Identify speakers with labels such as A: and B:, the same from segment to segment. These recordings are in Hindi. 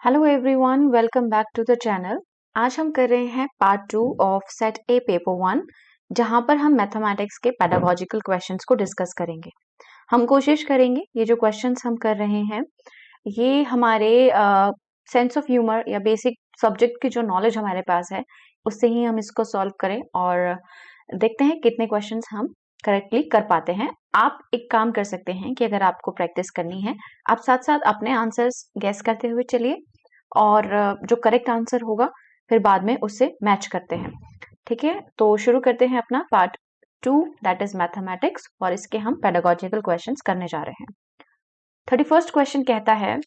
A: Hello everyone, welcome back to the channel. आज हम कर रहे हैं part 2 of set A paper 1, जहां पर हम मैथमेटिक्स के पेडागोजिकल क्वेश्चंस को डिस्कस करेंगे। हम कोशिश करेंगे ये जो क्वेश्चंस हम कर रहे हैं ये हमारे सेंस ऑफ ह्यूमर या बेसिक सब्जेक्ट की जो नॉलेज हमारे पास है उससे ही हम इसको सॉल्व करें और देखते हैं कितने क्वेश्चंस हम करेक्टली कर पाते हैं। आप एक काम कर सकते हैं कि अगर आपको प्रैक्टिस करनी है, आप साथ साथ अपने आंसर्स गैस करते हुए चलिए और जो करेक्ट आंसर होगा फिर बाद में उससे मैच करते हैं। ठीक है, तो शुरू करते हैं अपना पार्ट 2 दैट इज मैथमेटिक्स और इसके हम पेडागोजिकल क्वेश्चंस करने जा रहे हैं। 31st क्वेश्चन कहता है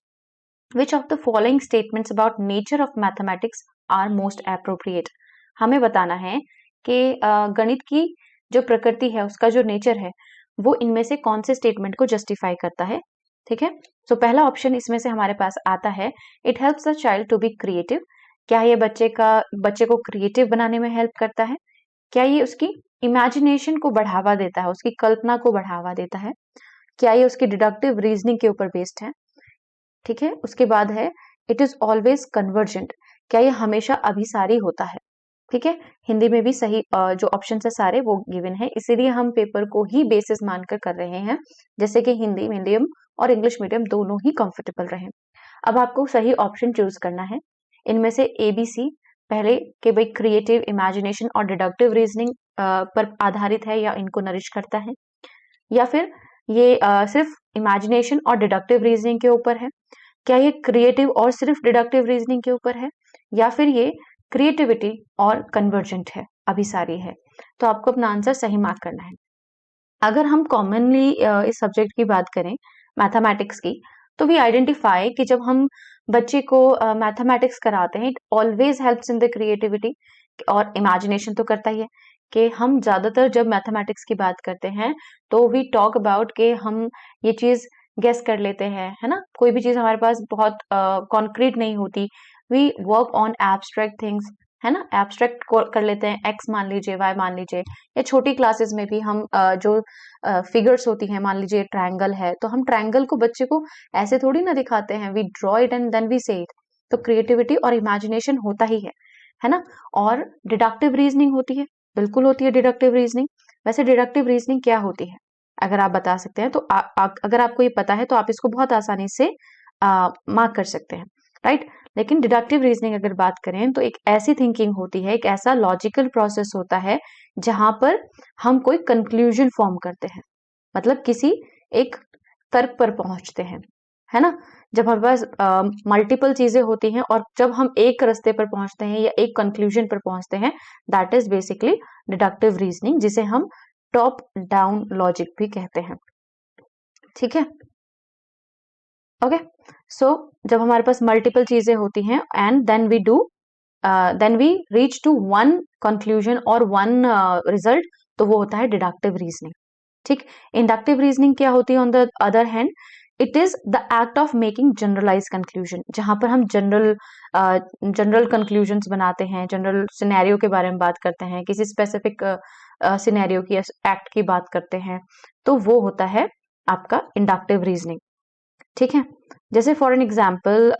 A: which of the following statements about nature of mathematics are most appropriate. हमें बताना है कि गणित की जो प्रकृति है उसका जो नेचर है वो इनमें से कौन से स्टेटमेंट को जस्टिफाई करता है। ठीक है, सो पहला ऑप्शन इसमें से हमारे पास आता है it helps a child to be creative. क्या ये बच्चे को क्रिएटिव बनाने में हेल्प करता है? क्या ये उसकी इमेजिनेशन को बढ़ावा देता है, उसकी कल्पना को बढ़ावा देता है? क्या ये उसकी डिडक्टिव रीजनिंग के ऊपर बेस्ड है? ठीक है, उसके बाद है इट इज ऑलवेज कन्वर्जेंट। क्या ये हमेशा अभिसारी होता है? ठीक है, हिंदी में भी सही जो ऑप्शन है सारे वो गिवन है, इसीलिए हम पेपर को ही बेसिस मानकर कर रहे हैं, जैसे कि हिंदी मीडियम और इंग्लिश मीडियम दोनों ही कंफर्टेबल रहे। अब आपको सही ऑप्शन चूज करना है इनमें से ABC। पहले कि भाई क्रिएटिव इमेजिनेशन और डिडक्टिव रीजनिंग पर आधारित है या इनको नरिश करता है, या फिर ये सिर्फ इमेजिनेशन और डिडक्टिव रीजनिंग के ऊपर है, क्या ये क्रिएटिव और सिर्फ डिडक्टिव रीजनिंग के ऊपर है, या फिर ये क्रिएटिविटी और कन्वर्जेंट है, अभिसारी है। तो आपको अपना आंसर सही मार्क करना है। अगर हम कॉमनली इस सब्जेक्ट की बात करें मैथमेटिक्स की, तो वी आइडेंटिफाई कि जब हम बच्चे को मैथमेटिक्स कराते हैं it always helps in the creativity और इमेजिनेशन तो करता ही है। कि हम ज्यादातर जब मैथमेटिक्स की बात करते हैं तो वी टॉक अबाउट कि हम ये चीज गेस कर लेते हैं, है ना। कोई भी चीज हमारे पास बहुत कॉन्क्रीट नहीं होती, we work on abstract things, है ना। एब्स्ट्रैक्ट कर लेते हैं, एक्स मान लीजिए, वाई मान लीजिए, या छोटी क्लासेस में भी हम जो फिगर्स होती हैं, मान लीजिए ट्रायंगल है तो हम ट्रायंगल को बच्चे को ऐसे थोड़ी ना दिखाते हैं, we draw it and then we say it. तो क्रिएटिविटी और इमेजिनेशन होता ही है ना। और डिडक्टिव रीजनिंग होती है, बिल्कुल होती है डिडक्टिव रीजनिंग। वैसे डिडक्टिव रीजनिंग क्या होती है अगर आप बता सकते हैं तो अगर आपको ये पता है तो आप इसको बहुत आसानी से मार्क कर सकते हैं, राइट। लेकिन डिडक्टिव रीजनिंग अगर बात करें तो एक ऐसी थिंकिंग होती है, एक ऐसा लॉजिकल प्रोसेस होता है जहां पर हम कोई कंक्लूजन फॉर्म करते हैं, मतलब किसी एक तर्क पर पहुंचते हैं, है ना। जब हमारे पास मल्टीपल चीजें होती हैं और जब हम एक रास्ते पर पहुंचते हैं या एक कंक्लूजन पर पहुंचते हैं, that is basically deductive reasoning, जिसे हम टॉप डाउन लॉजिक भी कहते हैं। ठीक है, ओके। सो जब हमारे पास मल्टीपल चीजें होती हैं and then we reach to one conclusion और वन रिजल्ट, तो वो होता है डिडक्टिव रीजनिंग। ठीक, इंडक्टिव रीजनिंग क्या होती है on the other hand, it is the act of making generalise conclusion, जहां पर हम जनरल कंक्लूजन्स बनाते हैं, जनरल सिनेरियो के बारे में बात करते हैं, किसी स्पेसिफिक सिनेरियो की एक्ट की बात करते हैं, तो वो होता है आपका इंडक्टिव रीजनिंग। ठीक है, जैसे फॉर एन एग्जाम्पल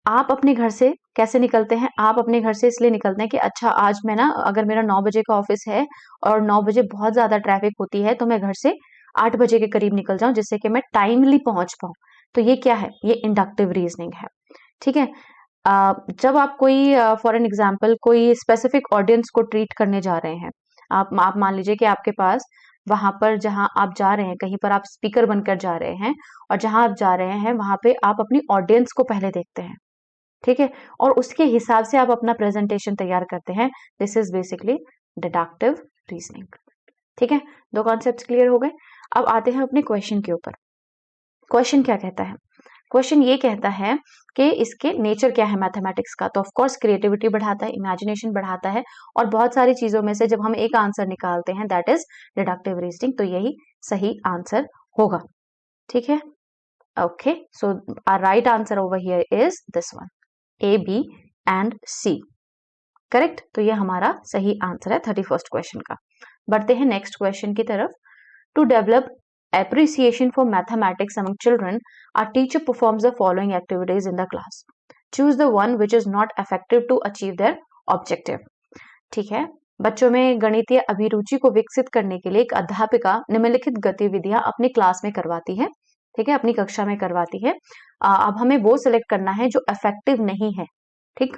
A: आप अपने घर से कैसे निकलते हैं? आप अपने घर से इसलिए निकलते हैं कि अच्छा आज मैं ना, अगर मेरा 9 बजे का ऑफिस है और 9 बजे बहुत ज्यादा ट्रैफिक होती है तो मैं घर से 8 बजे के करीब निकल जाऊं जिससे कि मैं टाइमली पहुंच पाऊं। तो ये क्या है? ये इंडक्टिव रीजनिंग है। ठीक है, जब आप कोई फॉर एन एग्जाम्पल कोई स्पेसिफिक ऑडियंस को ट्रीट करने जा रहे हैं, आप मान लीजिए कि आपके पास वहां पर जहां आप जा रहे हैं कहीं पर आप स्पीकर बनकर जा रहे हैं, और जहां आप जा रहे हैं वहां पे आप अपनी ऑडियंस को पहले देखते हैं। ठीक है, और उसके हिसाब से आप अपना प्रेजेंटेशन तैयार करते हैं। This is basically deductive reasoning. ठीक है, दो कॉन्सेप्ट्स क्लियर हो गए। अब आते हैं अपने क्वेश्चन के ऊपर। क्वेश्चन क्या कहता है? क्वेश्चन ये कहता है कि इसके नेचर क्या है मैथमेटिक्स का, तो ऑफ कोर्स क्रिएटिविटी बढ़ाता है, इमेजिनेशन बढ़ाता है, और बहुत सारी चीजों में से जब हम एक आंसर निकालते हैं दैट इज डिडक्टिव रीजनिंग, तो यही सही आंसर होगा। ठीक है, okay, so our right answer over here is this one, A, B and C, correct. तो ये हमारा सही आंसर है 31st क्वेश्चन का। बढ़ते हैं नेक्स्ट क्वेश्चन की तरफ। To develop appreciation for mathematics among children, our teacher performs the following activities in the class. Choose the one which is not effective to achieve their objective. ठीक है, बच्चों में गणितीय अभिरुचि को विकसित करने के लिए एक अध्यापिका निम्नलिखित गतिविधियां अपनी क्लास में करवाती है, ठीक है, अपनी कक्षा में करवाती है। अब हमें वो सिलेक्ट करना है जो इफेक्टिव नहीं है, ठीक।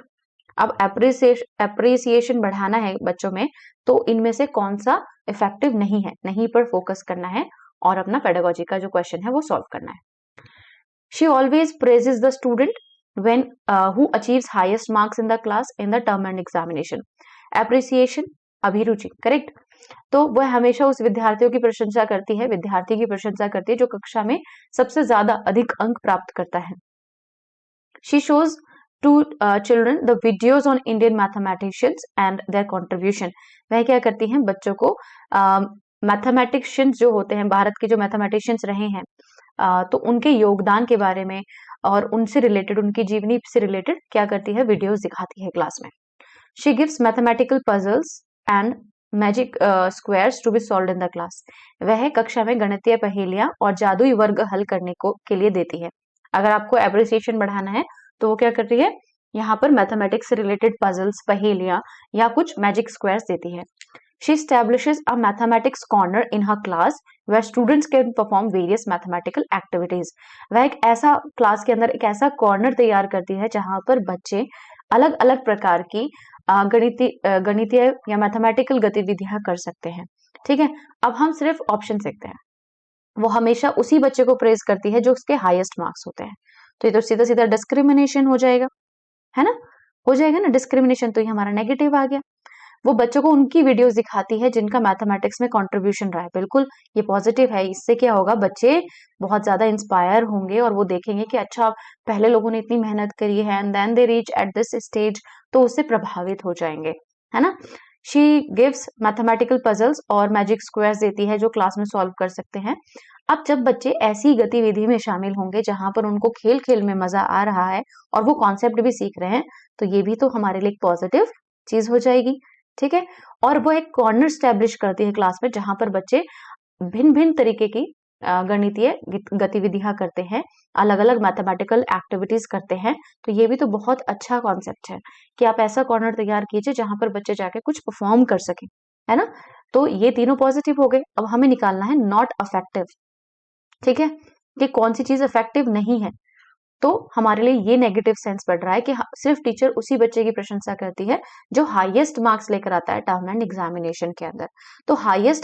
A: अब एप्रिसिएशन बढ़ाना है बच्चों में, तो इनमें से कौन सा इफेक्टिव नहीं है, नहीं पर फोकस करना है और अपना पेडागोजी का जो क्वेश्चन है वो सॉल्व करना है। She always praises the student when who achieves highest marks in the class in the term and examination. Appreciation, अभिरुचि, करेक्ट। तो वह हमेशा उस विद्यार्थियों की प्रशंसा करती है, विद्यार्थी की प्रशंसा करती है जो कक्षा में सबसे ज्यादा अधिक अंक प्राप्त करता है। She shows to children the videos on Indian mathematicians and their contribution. वह क्या करती हैं, बच्चों को मैथमेटिशियंस जो होते हैं, भारत के जो मैथमेटिशियंस रहे हैं, तो उनके योगदान के बारे में और उनसे रिलेटेड, उनकी जीवनी से रिलेटेड क्या करती है, वीडियोस दिखाती है क्लास में। She gives mathematical puzzles and magic squares to be solved in the class. वह कक्षा में गणितीय पहेलियां और जादुई वर्ग हल करने को के लिए देती है। अगर आपको एप्रिसिएशन बढ़ाना है तो वो क्या कर रही है, यहाँ पर मैथमेटिक्स से रिलेटेड पजल्स, पहेलियां या कुछ मैजिक स्क्वायर्स देती है। She establishes a mathematics corner in her class where students can perform various mathematical activities. वह एक ऐसा क्लास के अंदर एक ऐसा कॉर्नर तैयार करती है जहां पर बच्चे अलग अलग प्रकार की गणितीय या मैथमेटिकल गतिविधियां कर सकते हैं, ठीक है। अब हम सिर्फ ऑप्शन देखते हैं। वो हमेशा उसी बच्चे को प्रेज करती है जो उसके हाईएस्ट मार्क्स होते हैं, तो ये तो सीधा सीधा डिस्क्रिमिनेशन हो जाएगा, है ना, हो जाएगा ना डिस्क्रिमिनेशन, तो ये हमारा नेगेटिव आ गया। वो बच्चों को उनकी वीडियोस दिखाती है जिनका मैथमेटिक्स में कंट्रीब्यूशन रहा है, बिल्कुल ये पॉजिटिव है। इससे क्या होगा, बच्चे बहुत ज्यादा इंस्पायर होंगे और वो देखेंगे कि अच्छा पहले लोगों ने इतनी मेहनत करी है and then they reach at this stage, तो उससे प्रभावित हो जाएंगे, है ना। शी गिव्स मैथमेटिकल पजल्स और मैजिक स्क्वायर्स देती है जो क्लास में सॉल्व कर सकते हैं। अब जब बच्चे ऐसी गतिविधि में शामिल होंगे जहां पर उनको खेल खेल में मजा आ रहा है और वो कॉन्सेप्ट भी सीख रहे हैं, तो ये भी तो हमारे लिए एक पॉजिटिव चीज हो जाएगी, ठीक है। और वो एक कॉर्नर स्टैब्लिश करती है क्लास में जहां पर बच्चे भिन्न भिन्न तरीके की गणितीय गतिविधियां करते हैं, अलग अलग मैथमेटिकल एक्टिविटीज करते हैं। तो ये भी तो बहुत अच्छा कॉन्सेप्ट है कि आप ऐसा कॉर्नर तैयार कीजिए जहां पर बच्चे जाके कुछ परफॉर्म कर सके, है ना। तो ये तीनों पॉजिटिव हो गए। अब हमें निकालना है नॉट अफेक्टिव, ठीक है, कि कौन सी चीज इफेक्टिव नहीं है। तो हमारे लिए ये नेगेटिव सेंस पड़ रहा है कि सिर्फ टीचर उसी बच्चे की प्रशंसा करती है जो हाईएस्ट मार्क्स लेकर आता है टर्म एंड एग्जामिनेशन के अंदर। तो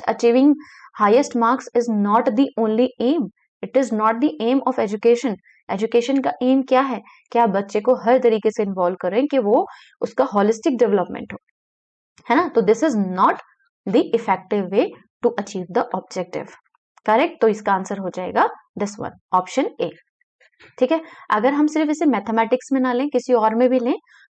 A: achieving highest marks is not the only aim, it is not the aim of education. Education का एम क्या है कि आप बच्चे को हर तरीके से इन्वॉल्व करें कि वो उसका होलिस्टिक डेवलपमेंट हो, है ना। तो this is not the effective way to achieve the objective, correct. तो इसका आंसर हो जाएगा दिस वन, ऑप्शन ए, ठीक है। अगर हम सिर्फ इसे मैथमेटिक्स में ना लें, किसी और में भी लें,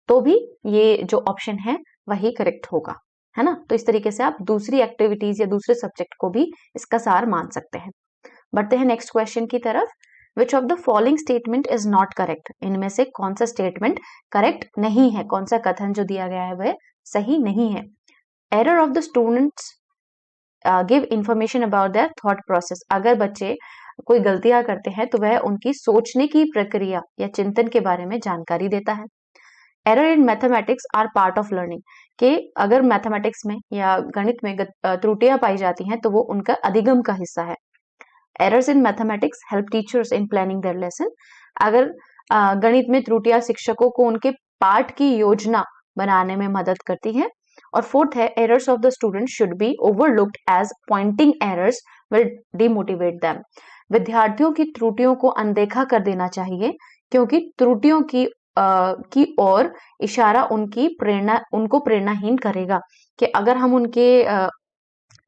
A: तो भी ये जो ऑप्शन है वही करेक्ट होगा, है ना। तो इस तरीके से आप दूसरी एक्टिविटीज या दूसरे सब्जेक्ट को भी इसका सार मान सकते हैं। बढ़ते हैं नेक्स्ट क्वेश्चन की तरफ। विच of the following statement is not correct? इनमें से कौन सा स्टेटमेंट करेक्ट नहीं है, कौन सा कथन जो दिया गया है वह सही नहीं है। Error of the students give information about their thought process. अगर बच्चे कोई गलतियां करते हैं तो वह उनकी सोचने की प्रक्रिया या चिंतन के बारे में जानकारी देता है। Error in mathematics are part of learning, कि अगर मैथमेटिक्स में या गणित में त्रुटियां पाई जाती हैं तो वो उनका अधिगम का हिस्सा है। Errors in mathematics help teachers in planning there lesson. अगर गणित में त्रुटियां शिक्षकों को उनके पाठ की योजना बनाने में मदद करती है। और फोर्थ है, errors of the student should be overlooked as pointing errors will demotivate them. विद्यार्थियों की त्रुटियों को अनदेखा कर देना चाहिए, क्योंकि त्रुटियों की ओर इशारा उनको प्रेरणाहीन करेगा। कि अगर हम उनके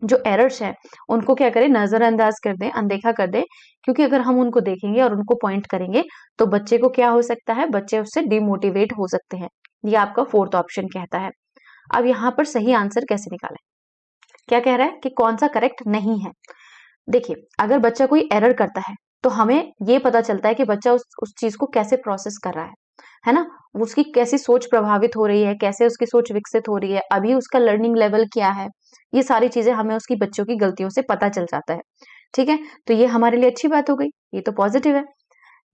A: जो एरर्स हैं उनको क्या करें, नजरअंदाज कर दें, अनदेखा कर दें, क्योंकि अगर हम उनको देखेंगे और उनको पॉइंट करेंगे तो बच्चे को क्या हो सकता है, बच्चे उससे डिमोटिवेट हो सकते हैं। ये आपका फोर्थ ऑप्शन कहता है। अब यहाँ पर सही आंसर कैसे निकालें? क्या कह रहा है कि कौन सा करेक्ट नहीं है। देखिए, अगर बच्चा कोई एरर करता है तो हमें ये पता चलता है कि बच्चा उस चीज को कैसे प्रोसेस कर रहा है ना, उसकी कैसी सोच प्रभावित हो रही है, कैसे उसकी सोच विकसित हो रही है, अभी उसका लर्निंग लेवल क्या है, ये सारी चीजें हमें उसकी बच्चों की गलतियों से पता चल जाता है। ठीक है, तो ये हमारे लिए अच्छी बात हो गई, ये तो पॉजिटिव है।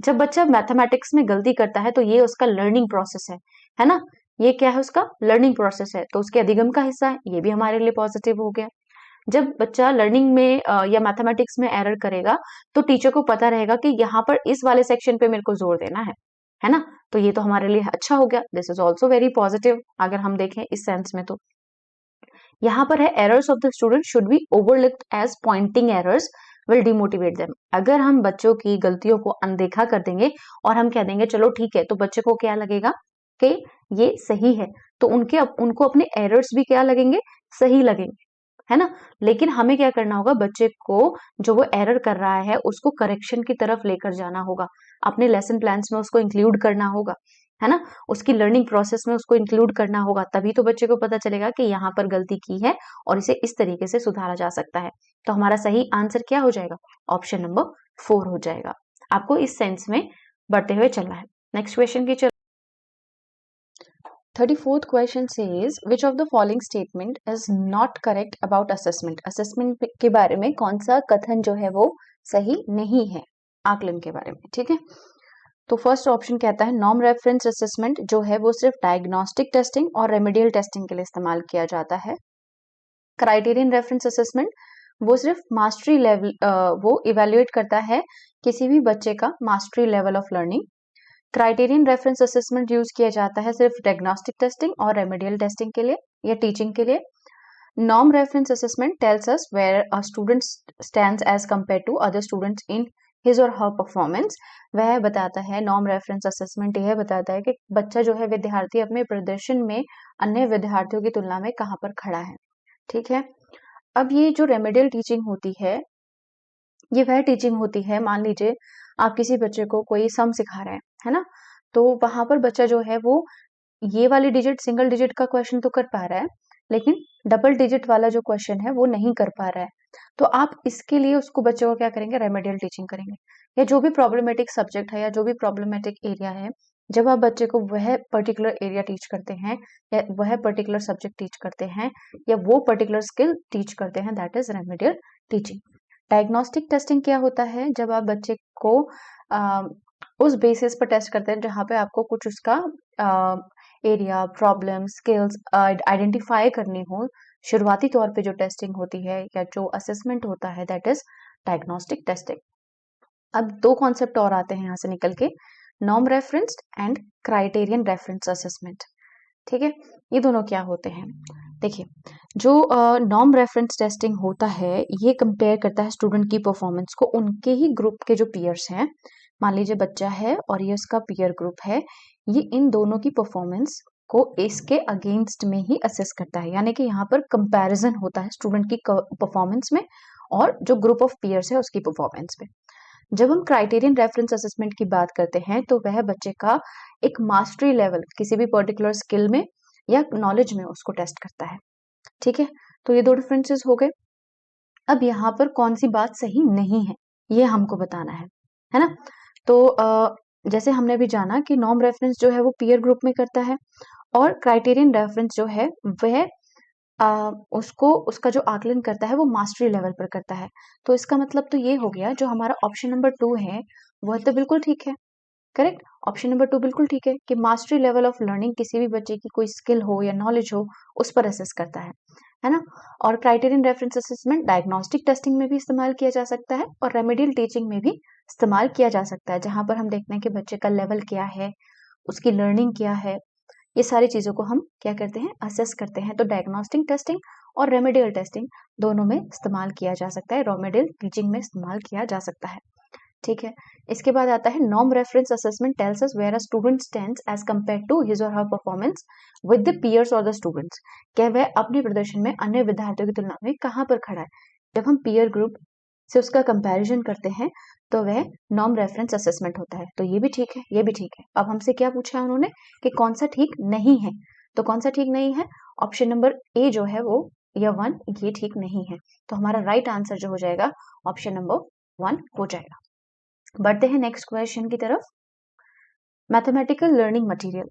A: जब बच्चा मैथमेटिक्स में गलती करता है तो ये उसका लर्निंग प्रोसेस है ना, ये क्या है, उसका लर्निंग प्रोसेस है, तो उसके अधिगम का हिस्सा है, ये भी हमारे लिए पॉजिटिव हो गया। जब बच्चा लर्निंग में या मैथमेटिक्स में एरर करेगा तो टीचर को पता रहेगा कि यहाँ पर इस वाले सेक्शन पे मेरे को जोर देना है ना, तो ये तो हमारे लिए अच्छा हो गया। This is also very positive अगर हम देखें इस सेंस में। तो यहाँ पर है errors of the student should be overlooked as pointing errors will demotivate them. अगर हम बच्चों की गलतियों को अनदेखा कर देंगे और हम कह देंगे चलो ठीक है, तो बच्चे को क्या लगेगा कि ये सही है, तो उनको अपने एरर्स भी क्या लगेंगे, सही लगेंगे, है ना। लेकिन हमें क्या करना होगा, बच्चे को जो वो एरर कर रहा है उसको करेक्शन की तरफ लेकर जाना होगा, अपने लेसन प्लान्स में उसको इंक्लूड करना होगा, है ना, उसकी लर्निंग प्रोसेस में उसको इंक्लूड करना होगा, तभी तो बच्चे को पता चलेगा कि यहाँ पर गलती की है और इसे इस तरीके से सुधारा जा सकता है। तो हमारा सही आंसर क्या हो जाएगा, ऑप्शन नंबर 4 हो जाएगा। आपको इस सेंस में बढ़ते हुए चलना है। नेक्स्ट क्वेश्चन की 34th question says which of the following statement is not correct about assessment। Assessment के बारे में कौन सा कथन जो है वो सही नहीं है आकलन के बारे में, ठीक है। तो फर्स्ट ऑप्शन कहता है नॉर्म रेफरेंस असेसमेंट जो है वो सिर्फ डायग्नोस्टिक टेस्टिंग और रेमेडियल टेस्टिंग के लिए इस्तेमाल किया जाता है। क्राइटेरियन रेफरेंस असेसमेंट वो सिर्फ मास्टरी लेवल वो इवेल्युएट करता है किसी भी बच्चे का mastery level of learning. Criterion reference assessment use किया जाता है सिर्फ डायग्नोस्टिक टेस्टिंग और रेमेडियल टेस्टिंग के लिए या टीचिंग के लिए। Norm reference assessment tells us where a student stands as compare to other students in his or her performance. वह बताता है, नॉर्म रेफरेंस असेसमेंट यह बताता है कि बच्चा जो है विद्यार्थी अपने प्रदर्शन में अन्य विद्यार्थियों की तुलना में कहाँ पर खड़ा है, ठीक है। अब ये जो रेमेडियल टीचिंग होती है, ये वह टीचिंग होती है, मान लीजिए आप किसी बच्चे को कोई सम सिखा रहे हैं, है ना, तो वहां पर बच्चा जो है वो ये वाली डिजिट सिंगल डिजिट का क्वेश्चन तो कर पा रहा है, लेकिन डबल डिजिट वाला जो क्वेश्चन है वो नहीं कर पा रहा है। तो आप इसके लिए उसको बच्चे को क्या करेंगे, रेमेडियल टीचिंग करेंगे, या जो भी प्रॉब्लमेटिक सब्जेक्ट है या जो भी प्रॉब्लमेटिक एरिया है, जब आप बच्चे को वह पर्टिकुलर एरिया टीच करते हैं या वह पर्टिकुलर सब्जेक्ट टीच करते हैं या वो पर्टिकुलर स्किल टीच करते हैं, that is remedial teaching. Diagnostic testing क्या होता है, जब आप बच्चे को उस बेसिस पर टेस्ट करते हैं जहाँ पे आपको कुछ उसका एरिया, प्रॉब्लम, स्किल्स आइडेंटिफाई करनी हो। शुरुआती तौर पे जो टेस्टिंग होती है या जो असेसमेंट होता है, दैट इज डायग्नोस्टिक टेस्टिंग। अब दो कॉन्सेप्ट और आते हैं यहाँ से निकल के, norm referenced and criterion reference assessment, ठीक है। ये दोनों क्या होते हैं, देखिए, जो नॉर्म रेफरेंस टेस्टिंग होता है ये कंपेयर करता है स्टूडेंट की परफॉर्मेंस को उनके ही ग्रुप के जो पीयर्स हैं, मान लीजिए बच्चा है और ये उसका पीयर ग्रुप है, ये इन दोनों की परफॉर्मेंस को इसके अगेंस्ट में ही असेस करता है, यानी कि यहाँ पर कंपैरिजन होता है स्टूडेंट की परफॉर्मेंस में और जो ग्रुप ऑफ पीयर्स है उसकी परफॉर्मेंस में। जब हम क्राइटेरियन रेफरेंस असेसमेंट की बात करते हैं तो वह बच्चे का एक मास्टरी लेवल किसी भी पर्टिकुलर स्किल में या नॉलेज में उसको टेस्ट करता है, ठीक है। तो ये दो डिफरेंसेस हो गए। अब यहाँ पर कौन सी बात सही नहीं है ये हमको बताना है ना। तो जैसे हमने भी जाना कि नॉर्म रेफरेंस जो है वो पीयर ग्रुप में करता है और क्राइटेरियन रेफरेंस जो है वह उसको उसका जो आकलन करता है वो मास्टरी लेवल पर करता है। तो इसका मतलब तो ये हो गया, जो हमारा ऑप्शन नंबर 2 है वह तो बिल्कुल ठीक है, करेक्ट। ऑप्शन नंबर 2 बिल्कुल ठीक है कि मास्टरी लेवल ऑफ लर्निंग किसी भी बच्चे की कोई स्किल हो या नॉलेज हो उस पर असेस करता है ना। और criterion reference assessment diagnostic testing में भी इस्तेमाल किया जा सकता है और रेमेडियल टीचिंग में भी इस्तेमाल किया जा सकता है, जहां पर हम देखते हैं कि बच्चे का लेवल क्या है, उसकी लर्निंग क्या है, ये सारी चीजों को हम क्या करते हैं, असेस करते हैं। तो डायग्नोस्टिक टेस्टिंग और रेमेडियल टेस्टिंग दोनों में इस्तेमाल किया जा सकता है, रेमेडियल टीचिंग में इस्तेमाल किया जा सकता है, ठीक है। इसके बाद आता है norm reference assessment tells us where a student stands as compare to his or her performance with the peers और द स्टूडेंट्स। क्या वह अपने प्रदर्शन में अन्य विद्यार्थियों की तुलना में कहाँ पर खड़ा है। जब हम पीयर ग्रुप से उसका कंपैरिजन करते हैं तो वह नॉर्म रेफरेंस असेसमेंट होता है। तो ये भी ठीक है, ये भी ठीक है। अब हमसे क्या पूछा है उन्होंने कि कौन सा ठीक नहीं है, तो कौन सा ठीक नहीं है, ऑप्शन नंबर ए जो है वो या 1 ये ठीक नहीं है। तो हमारा राइट आंसर जो हो जाएगा ऑप्शन नंबर 1 हो जाएगा। बढ़ते हैं नेक्स्ट क्वेश्चन की तरफ। मैथमेटिकल लर्निंग मटेरियल,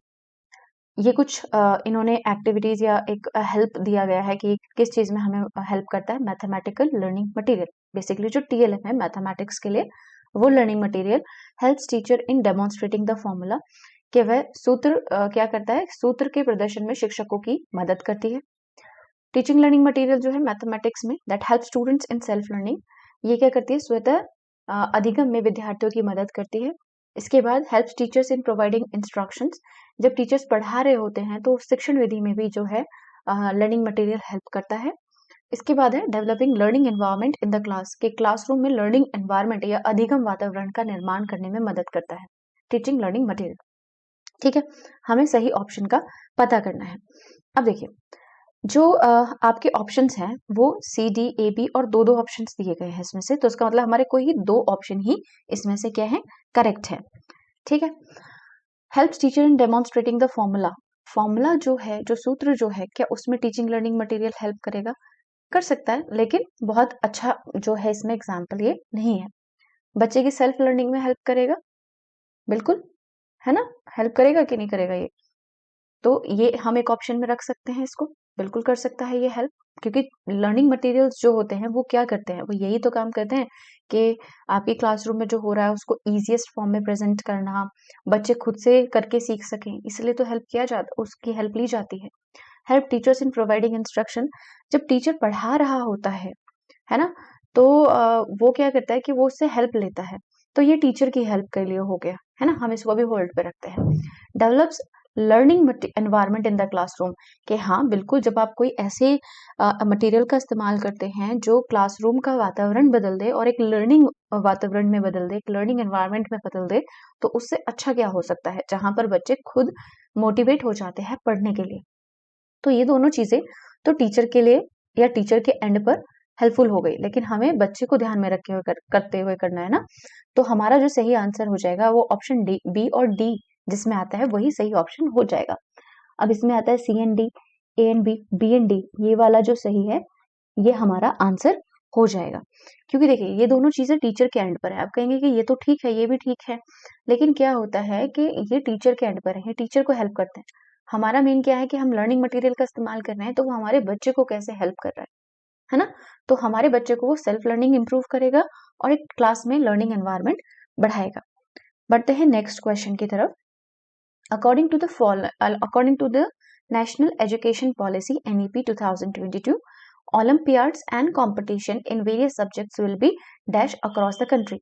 A: ये कुछ इन्होंने एक्टिविटीज या एक हेल्प दिया गया है कि किस चीज में हमें हेल्प करता है, मैथमेटिकल लर्निंग मटेरियल। बेसिकली जो TLM है मैथमेटिक्स के लिए, वो learning material helps teacher in demonstrating the formula, कि वह सूत्र क्या करता है, सूत्र के प्रदर्शन में शिक्षकों की मदद करती है। टीचिंग लर्निंग मटेरियल जो है मैथमेटिक्स में, that help students in self learning, ये क्या करती है, स्वतः अधिगम में विद्यार्थियों की मदद करती है। इसके बाद helps teachers in providing instructions, जब टीचर्स पढ़ा रहे होते हैं तो शिक्षण विधि में भी जो है लर्निंग मटेरियल हेल्प करता है। इसके बाद है developing learning environment in the class, के क्लासरूम में लर्निंग एनवायरनमेंट या अधिगम वातावरण का निर्माण करने में मदद करता है टीचिंग लर्निंग मटेरियल। ठीक है, हमें सही ऑप्शन का पता करना है। अब देखिए, जो आपके ऑप्शंस हैं वो C, D, A, B और दो दो ऑप्शंस दिए गए हैं इसमें से, तो इसका मतलब हमारे कोई ही दो ऑप्शन ही इसमें से क्या है, करेक्ट है। ठीक है, helps teacher in demonstrating the formula, formula जो है, जो सूत्र जो है, क्या उसमें टीचिंग लर्निंग मटेरियल हेल्प करेगा? कर सकता है, लेकिन बहुत अच्छा जो है इसमें एग्जाम्पल ये नहीं है। बच्चे की सेल्फ लर्निंग में हेल्प करेगा, बिल्कुल, है ना, हेल्प करेगा कि नहीं करेगा ये? तो ये हम एक ऑप्शन में रख सकते हैं इसको, बिल्कुल कर सकता है ये हेल्प, क्योंकि लर्निंग मटेरियल्स जो होते हैं वो क्या करते हैं, वो यही तो काम करते हैं कि आपके क्लासरूम में जो हो रहा है उसको इजीएस्ट फॉर्म में प्रेजेंट करना, बच्चे खुद से करके सीख सकें, इसलिए तो हेल्प किया जाता, उसकी हेल्प ली जाती है। Help teachers in providing instruction, जब टीचर पढ़ा रहा होता है ना, तो वो क्या करता है कि वो उससे हेल्प लेता है, तो ये टीचर की हेल्प के लिए हो गया, है ना, हम इसको भी होल्ड पे रखते हैं। Develops learning environment in the classroom, कि हाँ बिल्कुल, जब आप कोई ऐसे मटेरियल का इस्तेमाल करते हैं जो क्लासरूम का वातावरण बदल दे और एक लर्निंग वातावरण में बदल दे, एक लर्निंग एनवायरनमेंट में बदल दे, तो उससे अच्छा क्या हो सकता है, जहां पर बच्चे खुद मोटिवेट हो जाते हैं पढ़ने के लिए। तो ये दोनों चीजें तो टीचर के लिए या टीचर के एंड पर हेल्पफुल हो गई, लेकिन हमें बच्चे को ध्यान में रखे हुए करते हुए करना है ना। तो हमारा जो सही आंसर हो जाएगा वो ऑप्शन डी, बी और डी जिसमें आता है वही सही ऑप्शन हो जाएगा। अब इसमें आता है C&D, A&B, B&D, ये वाला जो सही है ये हमारा आंसर हो जाएगा, क्योंकि देखिए ये दोनों चीजें टीचर के एंड पर है। आप कहेंगे कि ये तो ठीक है, ये भी ठीक है, लेकिन क्या होता है कि ये टीचर के एंड पर है, टीचर को हेल्प करते हैं। हमारा मेन क्या है कि हम लर्निंग मटेरियल का इस्तेमाल कर रहे हैं, तो वो हमारे बच्चे को कैसे हेल्प कर रहा है ना, तो हमारे बच्चे को वो सेल्फ लर्निंग इंप्रूव करेगा और एक क्लास में लर्निंग एनवायरनमेंट बढ़ाएगा। बढ़ते हैं नेक्स्ट क्वेश्चन की तरफ। According to the National Education Policy NEP 2022, Olympiads and competition in various subjects will be dash across the country.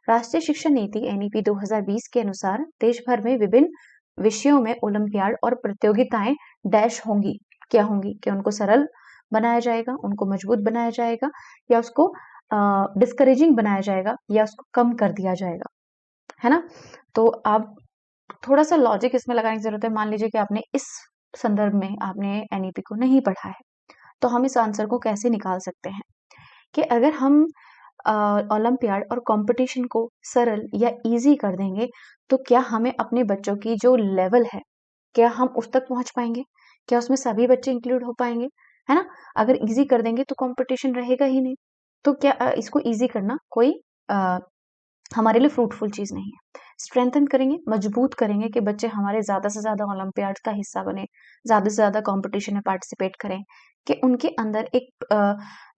A: राष्ट्रीय शिक्षा नीति NEP 2020 के अनुसार देश भर में विभिन्न विषयों में ओलंपियाड और प्रतियोगिताएं डैश होंगी, क्या होंगी, कि उनको सरल बनाया जाएगा, उनको मजबूत बनाया जाएगा, या उसको डिस्करेजिंग बनाया जाएगा, या उसको कम कर दिया जाएगा, है ना। तो आप थोड़ा सा लॉजिक इसमें लगाने की जरूरत है। मान लीजिए कि आपने इस संदर्भ में आपने NEP को नहीं पढ़ा है, तो हम इस आंसर को कैसे निकाल सकते हैं कि अगर हम ओलंपियाड और कंपटीशन को सरल या इजी कर देंगे, तो क्या हमें अपने बच्चों की जो लेवल है, क्या हम उस तक पहुंच पाएंगे, क्या उसमें सभी बच्चे इंक्लूड हो पाएंगे, है ना। अगर इजी कर देंगे तो कंपटीशन रहेगा ही नहीं, तो क्या इसको इजी करना कोई हमारे लिए फ्रूटफुल चीज नहीं है। स्ट्रेंथन करेंगे, मजबूत करेंगे कि बच्चे हमारे ज्यादा से ज्यादा ओलंपियाड का हिस्सा बने, ज्यादा से ज्यादा कंपटीशन में पार्टिसिपेट करें, कि उनके अंदर एक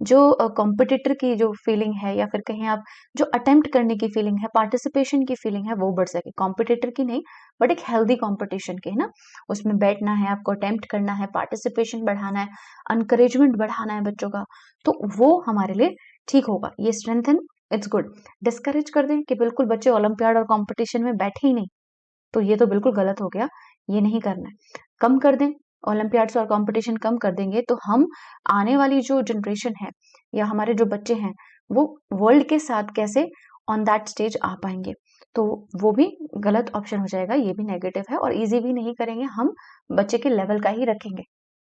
A: जो कॉम्पिटिटर की जो फीलिंग है, या फिर कहें आप जो अटेम्प्ट करने की फीलिंग है, पार्टिसिपेशन की फीलिंग है, वो बढ़ सके। कॉम्पिटिटर की नहीं, बट एक हेल्दी कॉम्पिटिशन की, है ना, उसमें बैठना है, आपको अटेम्प्ट करना है, पार्टिसिपेशन बढ़ाना है, अनकरेजमेंट बढ़ाना है बच्चों का, तो वो हमारे लिए ठीक होगा। ये स्ट्रेंथन, इट्स गुड। डिस्करेज कर दें कि बिल्कुल बच्चे ओलंपियाड और कंपटीशन में बैठे ही नहीं, तो ये तो बिल्कुल गलत हो गया, ये नहीं करना है। कम कर दें, ओलंपियाड्स और कंपटीशन कम कर देंगे तो हम आने वाली जो जनरेशन है या हमारे जो बच्चे हैं वो वर्ल्ड के साथ कैसे ऑन दैट स्टेज आ पाएंगे, तो वो भी गलत ऑप्शन हो जाएगा, ये भी नेगेटिव है। और इजी भी नहीं करेंगे, हम बच्चे के लेवल का ही रखेंगे,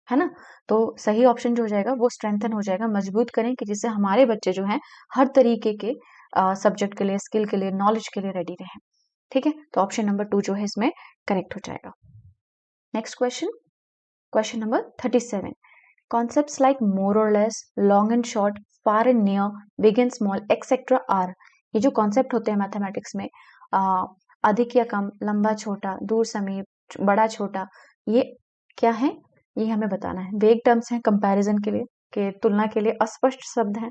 A: है ना। तो सही ऑप्शन जो हो जाएगा वो स्ट्रेंथन हो जाएगा, मजबूत करें, कि जिससे हमारे बच्चे जो हैं हर तरीके के सब्जेक्ट के लिए, स्किल के लिए, नॉलेज के लिए रेडी रहें। ठीक है, तो ऑप्शन नंबर 2 जो है इसमें करेक्ट हो जाएगा। Next question, question number 37। Concepts like more और less, long and short, far and near, big and small etcetera are, ये जो कॉन्सेप्ट होते हैं मैथमेटिक्स में, अधिक या कम, लंबा छोटा, दूर समीप, बड़ा छोटा, ये क्या है, ये हमें बताना है। वेग टर्म्स हैं कंपैरिजन के लिए, के तुलना के लिए अस्पष्ट शब्द हैं।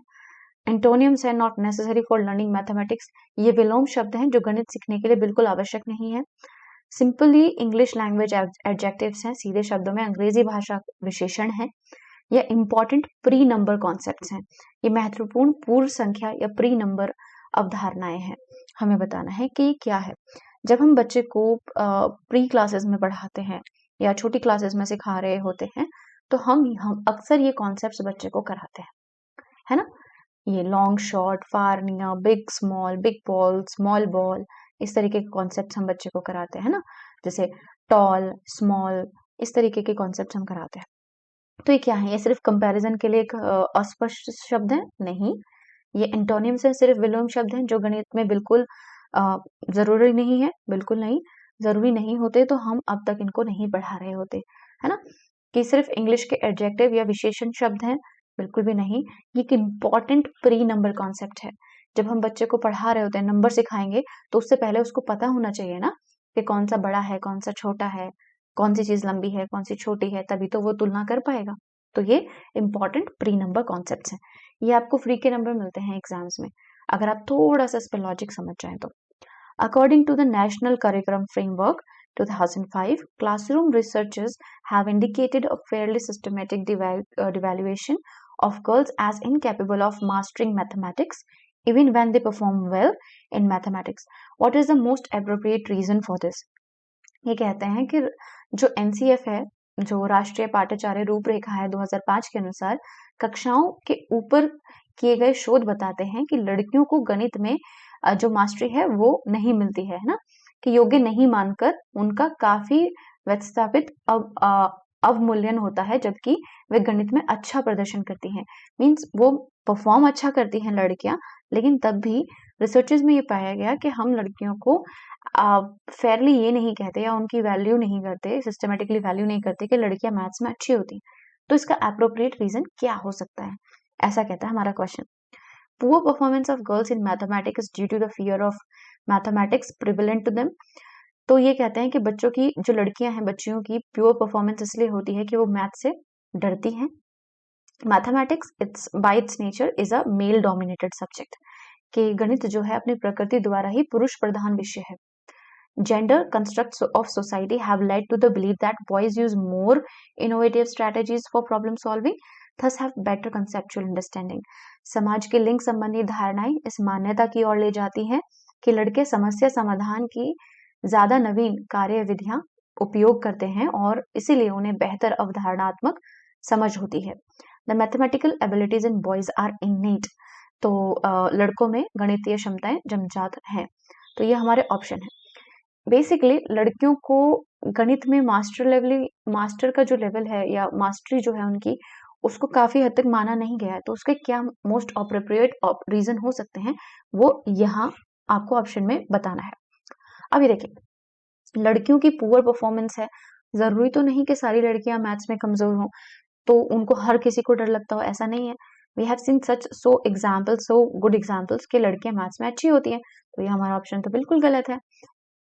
A: एंटोनियम्स है not necessary for learning mathematics, ये विलोम शब्द हैं जो गणित सीखने के लिए बिल्कुल आवश्यक नहीं है। सिंपली इंग्लिश लैंग्वेज एडजेक्टिव्स हैं, सीधे शब्दों में अंग्रेजी भाषा विशेषण है। या इंपॉर्टेंट प्री नंबर कॉन्सेप्ट्स हैं, ये महत्वपूर्ण पूर्व संख्या या प्री नंबर अवधारणाएं हैं। हमें बताना है कि क्या है। जब हम बच्चे को प्री क्लासेस में पढ़ाते हैं या छोटी क्लासेस में सिखा रहे होते हैं, तो हम अक्सर ये कॉन्सेप्ट्स बच्चे को कराते हैं, है ना। ये long short, far near, big ball, small ball, इस तरीके के कॉन्सेप्ट हम बच्चे को कराते हैं ना। जैसे टॉल, स्मॉल, इस तरीके के कॉन्सेप्ट हम कराते हैं। तो ये क्या है, ये सिर्फ कंपैरिजन के लिए एक अस्पष्ट शब्द है? नहीं, ये एंटोनिम्स है, सिर्फ विलोम शब्द हैं जो गणित में बिल्कुल जरूरी नहीं है, बिल्कुल नहीं जरूरी नहीं होते, तो हम अब तक इनको नहीं पढ़ा रहे होते, है ना। कि सिर्फ इंग्लिश के एडजेक्टिव या विशेषण शब्द हैं, बिल्कुल भी नहीं। ये एक इम्पॉर्टेंट प्री नंबर कॉन्सेप्ट है। जब हम बच्चे को पढ़ा रहे होते हैं, नंबर सिखाएंगे, तो उससे पहले उसको पता होना चाहिए ना कि कौन सा बड़ा है, कौन सा छोटा है, कौन सी चीज लंबी है, कौन सी छोटी है, तभी तो वो तुलना कर पाएगा। तो ये इंपॉर्टेंट प्री नंबर कॉन्सेप्ट्स हैं। ये आपको फ्री के नंबर मिलते हैं एग्जाम्स में, अगर आप थोड़ा सा इस पे लॉजिक समझ जाएं तो। According to the National Curriculum Framework 2005, classroom researchers have indicated a fairly systematic devaluation of girls as incapable of mastering mathematics even when they perform well in mathematics. What is the most appropriate reason for this? ये कहते हैं कि जो एनसीएफ है, जो राष्ट्रीय पाठ्यचर्या रूपरेखा है 2005 के अनुसार, कक्षाओं के ऊपर किए गए शोध बताते हैं कि लड़कियों को गणित में जो मास्टरी है वो नहीं मिलती है ना, कि योग्य नहीं मानकर उनका काफी व्यवस्थापित अवमूल्यन होता है, जबकि वे गणित में अच्छा प्रदर्शन करती हैं। मीन्स वो परफॉर्म अच्छा करती हैं लड़कियां, लेकिन तब भी रिसर्चेज में ये पाया गया कि हम लड़कियों को फेयरली ये नहीं कहते या उनकी वैल्यू नहीं करते, सिस्टमेटिकली वैल्यू नहीं करते कि लड़कियां मैथ्स में अच्छी होती हैं। तो इसका एप्रोप्रिएट रीजन क्या हो सकता है, ऐसा कहता है हमारा question. Poor performance of girls in mathematics due to the fear of mathematics prevalent to them. तो ये कहते हैं कि बच्चों की, जो लड़कियां हैं, बच्चियों की प्योर परफॉर्मेंस इसलिए होती है कि वो मैथ से डरती हैं। Mathematics it's by it's nature is a male dominated subject, कि गणित जो है अपनी प्रकृति द्वारा ही पुरुष प्रधान विषय है। Gender constructs of society have led to the belief that boys use more innovative strategies for problem solving, thus have better conceptual understanding. समाज के लिंग संबंधी धारणाएं इस मान्यता की ओर ले जाती हैं कि लड़के समस्या समाधान की ज्यादा नवीन कार्य विधियां उपयोग करते हैं और इसीलिए उन्हें बेहतर अवधारणात्मक समझ होती है। The mathematical abilities in boys are innate. तो लड़कों में गणितीय क्षमताएं जन्मजात हैं। तो ये हमारे ऑप्शन है। बेसिकली लड़कियों को गणित में मास्टर का जो लेवल है या मास्टरी जो है उनकी, उसको काफी हद तक माना नहीं गया है। तो उसके क्या मोस्ट अप्रोप्रिएट रीजन हो सकते हैं, वो यहाँ आपको ऑप्शन में बताना है। अभी देखिए, लड़कियों की पुअर परफॉर्मेंस है, जरूरी तो नहीं कि सारी लड़कियां मैथ्स में कमजोर हों, तो उनको हर किसी को डर लगता हो, ऐसा नहीं है। We have seen such so good examples कि लड़कियां मैथ्स में अच्छी होती हैं। तो ये हमारा ऑप्शन तो बिल्कुल गलत है।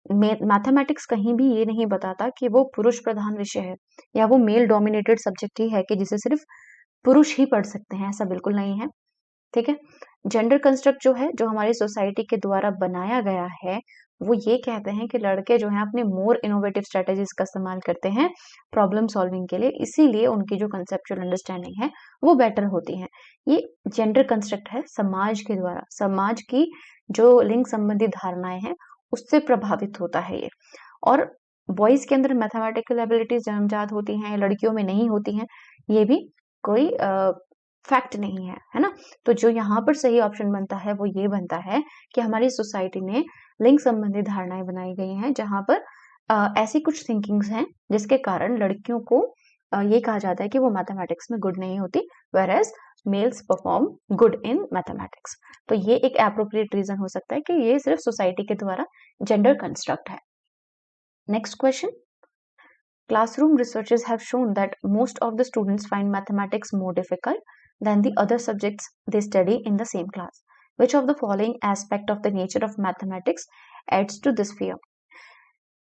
A: मैथमेटिक्स कहीं भी ये नहीं बताता कि वो पुरुष प्रधान विषय है या वो मेल डोमिनेटेड सब्जेक्ट ही है कि जिसे सिर्फ पुरुष ही पढ़ सकते हैं, ऐसा बिल्कुल नहीं है। ठीक है। जेंडर कंस्ट्रक्ट जो है, जो हमारी सोसाइटी के द्वारा बनाया गया है, वो ये कहते हैं कि लड़के जो हैं अपने मोर इनोवेटिव स्ट्रेटेजीज का इस्तेमाल करते हैं प्रॉब्लम सॉल्विंग के लिए, इसीलिए उनकी जो कंसेप्चुअल अंडरस्टैंडिंग है वो बेटर होती है। ये जेंडर कंस्ट्रक्ट है, समाज के द्वारा, समाज की जो लिंग संबंधी धारणाएं हैं उससे प्रभावित होता है ये। और बॉयज के अंदर मैथमेटिकल एबिलिटीज जन्मजात होती हैं, लड़कियों में नहीं होती हैं, ये भी कोई फैक्ट नहीं है, है ना। तो जो यहाँ पर सही ऑप्शन बनता है वो ये बनता है कि हमारी सोसाइटी में लिंग संबंधी धारणाएं बनाई गई हैं, जहां पर ऐसी कुछ थिंकिंग्स हैं जिसके कारण लड़कियों को ये कहा जाता है कि वो मैथमेटिक्स में गुड नहीं होती, whereas males perform good in mathematics. तो ये एक एप्रोप्रिएट रीजन हो सकता है कि ये सिर्फ सोसाइटी के द्वारा जेंडर कंस्ट्रक्ट है। Next question, classroom researchers have shown that most of the students find mathematics more difficult than the other subjects they study in the same class. Which of the following aspect of the nature of mathematics adds to this fear?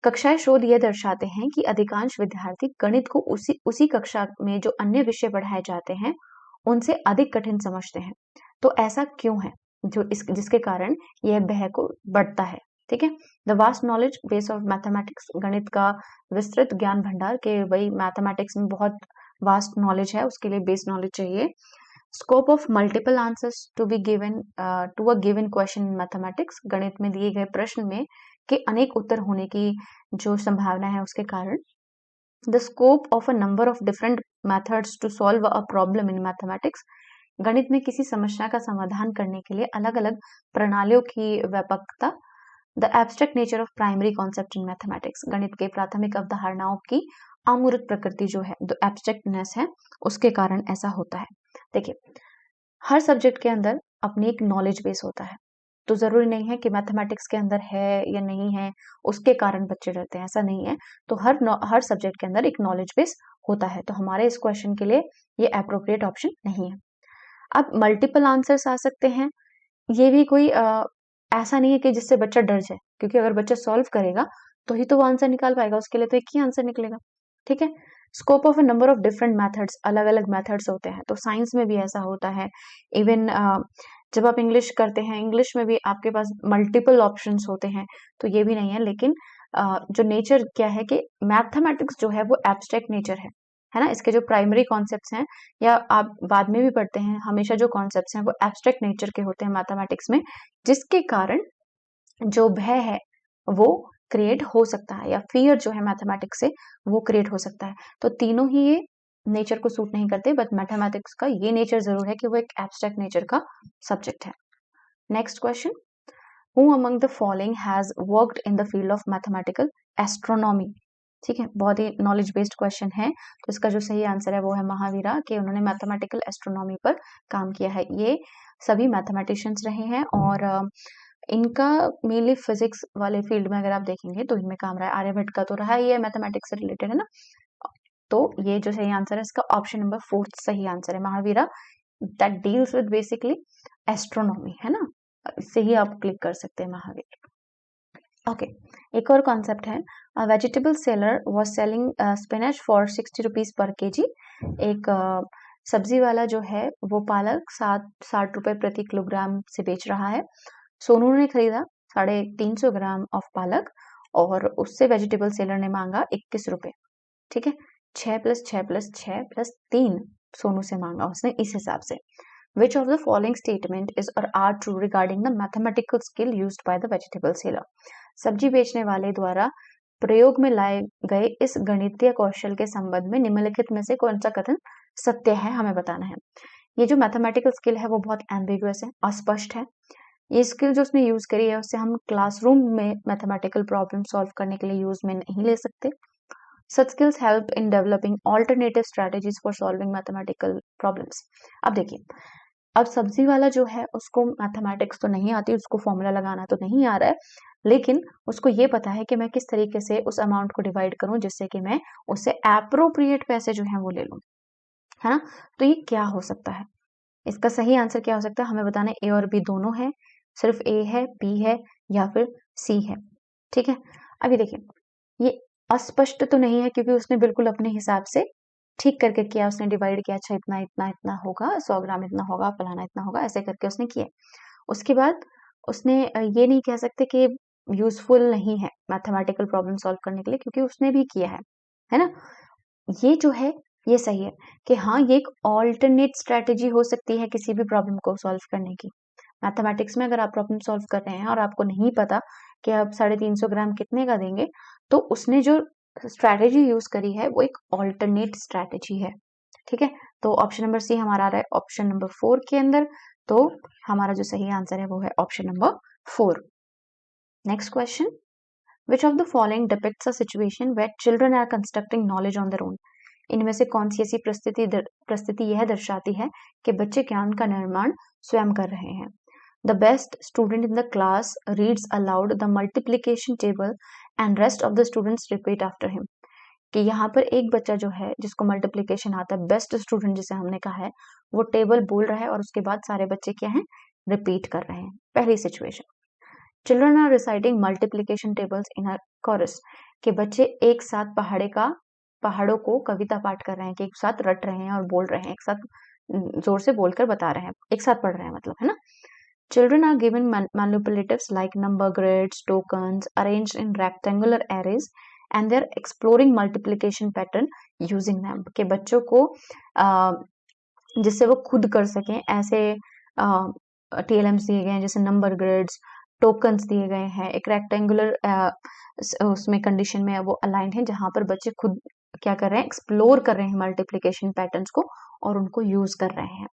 A: कक्षाएं शोध यह दर्शाते हैं कि अधिकांश विद्यार्थी गणित को उसी कक्षा में जो अन्य विषय पढ़ाए जाते हैं उनसे अधिक कठिन समझते हैं। तो ऐसा क्यों है जिसके कारण यह भय को बढ़ता है। ठीक है, the vast knowledge base of mathematics, गणित का विस्तृत ज्ञान भंडार के वही मैथमेटिक्स में बहुत वास्ट नॉलेज है, उसके लिए बेस नॉलेज चाहिए। Scope of multiple answers to be given to a given question in mathematics, गणित में दिए गए प्रश्न में के अनेक उत्तर होने की जो संभावना है उसके कारण। The scope of a number of different methods to solve a problem in mathematics, गणित में किसी समस्या का समाधान करने के लिए अलग अलग प्रणालियों की व्यापकता। The abstract nature of primary concept in mathematics, गणित के प्राथमिक अवधारणाओं की अमूर्त प्रकृति जो है, जो एब्स्ट्रैक्टनेस है, उसके कारण ऐसा होता है। देखिए, हर सब्जेक्ट के अंदर अपनी एक नॉलेज बेस होता है, तो जरूरी नहीं है कि मैथमेटिक्स के अंदर है या नहीं है उसके कारण बच्चे डरते हैं, ऐसा नहीं है। तो हर सब्जेक्ट के अंदर एक नॉलेज बेस होता है, तो हमारे इस क्वेश्चन के लिए ये अप्रोप्रिएट ऑप्शन नहीं है। अब मल्टीपल आंसर्स आ सकते हैं, ये भी कोई ऐसा नहीं है कि जिससे बच्चा डर जाए, क्योंकि अगर बच्चा सॉल्व करेगा तो ही तो वो आंसर निकाल पाएगा, उसके लिए तो एक ही आंसर निकलेगा। ठीक है, scope of a number of different methods, अलग अलग मेथड्स होते हैं, तो साइंस में भी ऐसा होता है। इवन जब आप इंग्लिश करते हैं, इंग्लिश में भी आपके पास मल्टीपल ऑप्शंस होते हैं, तो ये भी नहीं है। लेकिन जो नेचर क्या है कि मैथमेटिक्स जो है वो एब्स्ट्रैक्ट नेचर है ना, इसके जो प्राइमरी कॉन्सेप्ट्स हैं या आप बाद में भी पढ़ते हैं, हमेशा जो कॉन्सेप्ट्स हैं वो एब्स्ट्रैक्ट नेचर के होते हैं मैथमेटिक्स में, जिसके कारण जो भय है वो क्रिएट हो सकता है, या फियर जो है मैथमेटिक्स से वो क्रिएट हो सकता है। तो तीनों ही ये नेचर को सूट नहीं करते, बट मैथमेटिक्स का ये नेचर जरूर है कि वो एक एब्स्ट्रैक्ट नेचर का सब्जेक्ट है। Next question, who among the following has worked in the field of mathematical astronomy. ठीक है, बहुत ही नॉलेज बेस्ड क्वेश्चन है, तो इसका जो सही आंसर है वो है महावीरा, कि उन्होंने मैथमेटिकल एस्ट्रोनॉमी पर काम किया है। ये सभी मैथमेटिशियंस रहे हैं और इनका मेनली फिजिक्स वाले फील्ड में अगर आप देखेंगे तो इनमें काम रहा है। आर्यभट्ट का तो रहा ही है, मैथमेटिक्स से रिलेटेड है ना, तो ये जो सही आंसर है इसका ऑप्शन नंबर 4 सही आंसर है, Mahavira, that deals with basically astronomy, है ना, इससे ही आप क्लिक कर सकते हैं महावीर। ओके, एक और कॉन्सेप्ट है, vegetable seller was selling spinach for 60 rupees per KG. एक सब्जी वाला जो है वो पालक 60 रुपए प्रति किलोग्राम से बेच रहा है। सोनू ने खरीदा 350 ग्राम ऑफ पालक और उससे वेजिटेबल सेलर ने मांगा 21 रुपए। ठीक है, 6 + 6 + 6 + 3 सोनू से मांगा उसने इस हिसाब से। Which of the following statement is or are true regarding the mathematical skill used by the vegetable seller? सब्जी बेचने वाले द्वारा प्रयोग में लाए गए इस गणितीय कौशल के संबंध में निम्नलिखित में से कौन सा कथन सत्य है, हमें बताना है। ये जो मैथमेटिकल स्किल है वो बहुत एम्बिगुअस है, अस्पष्ट है। ये स्किल जो उसने यूज करी है उससे हम क्लासरूम में मैथमेटिकल प्रॉब्लम सॉल्व करने के लिए यूज में नहीं ले सकते। Such skills help in developing alternative strategies for solving mathematical problems. अब देखिए, अब सब्जी वाला जो है उसको मैथमेटिक्स तो नहीं आती, उसको फॉर्मूला लगाना तो नहीं आ रहा है, लेकिन उसको ये पता है कि मैं किस तरीके से उस अमाउंट को डिवाइड करूं जिससे कि मैं उससे एप्रोप्रिएट पैसे जो है वो ले लूं, है ना। तो ये क्या हो सकता है, इसका सही आंसर क्या हो सकता है, हमें बताना है। ए और बी दोनों है, सिर्फ ए है, बी है, या फिर सी है। ठीक है, अभी देखिए, ये अस्पष्ट तो नहीं है क्योंकि उसने बिल्कुल अपने हिसाब से ठीक करके किया, उसने डिवाइड किया, अच्छा इतना इतना इतना होगा, 100 ग्राम इतना होगा, फलाना इतना होगा, ऐसे करके उसने किया। उसके बाद उसने ये नहीं कह सकते कि यूजफुल नहीं है मैथमेटिकल प्रॉब्लम सॉल्व करने के लिए, क्योंकि उसने भी किया है ना। ये जो है ये सही है कि हाँ, ये एक ऑल्टरनेट स्ट्रेटेजी हो सकती है किसी भी प्रॉब्लम को सॉल्व करने की। मैथमेटिक्स में अगर आप प्रॉब्लम सॉल्व कर रहे हैं और आपको नहीं पता कि आप 350 ग्राम कितने का देंगे, तो उसने जो स्ट्रैटेजी यूज करी है वो एक ऑल्टरनेट स्ट्रैटेजी है। ठीक है, तो ऑप्शन नंबर सी हमारा आ रहा है ऑप्शन नंबर 4 के अंदर, तो हमारा जो सही आंसर है वो है option number 4। Next question, which of the following depicts a situation where children are constructing knowledge on their own. इनमें से कौन सी ऐसी परिस्थिति यह दर्शाती है कि बच्चे ज्ञान का निर्माण स्वयं कर रहे हैं। The best student in the class reads aloud the multiplication table and rest of the students repeat after him. कि यहाँ पर एक बच्चा जो है जिसको मल्टीप्लिकेशन आता है, बेस्ट स्टूडेंट जिसे हमने कहा है, वो टेबल बोल रहा है और उसके बाद सारे बच्चे क्या हैं, रिपीट कर रहे हैं। पहली situation, children are reciting multiplication tables in a chorus के बच्चे एक साथ पहाड़ों को कविता पाठ कर रहे हैं, कि एक साथ रट रहे हैं और बोल रहे हैं, एक साथ जोर से बोलकर बता रहे हैं, एक साथ पढ़ रहे हैं मतलब, है ना। Children are given manipulatives like number grids, tokens arranged in rectangular arrays and they're exploring multiplication pattern using them, के बच्चों को जिससे वो खुद कर सकें ऐसे TLMs दिए गए हैं, जैसे नंबर ग्रिड्स, टोकन्स दिए गए हैं, एक रेक्टेंगुलर उसमें कंडीशन में वो अलाइंड है, जहां पर बच्चे खुद क्या कर रहे हैं, एक्सप्लोर कर रहे हैं मल्टीप्लिकेशन पैटर्न्स को और उनको यूज कर रहे हैं।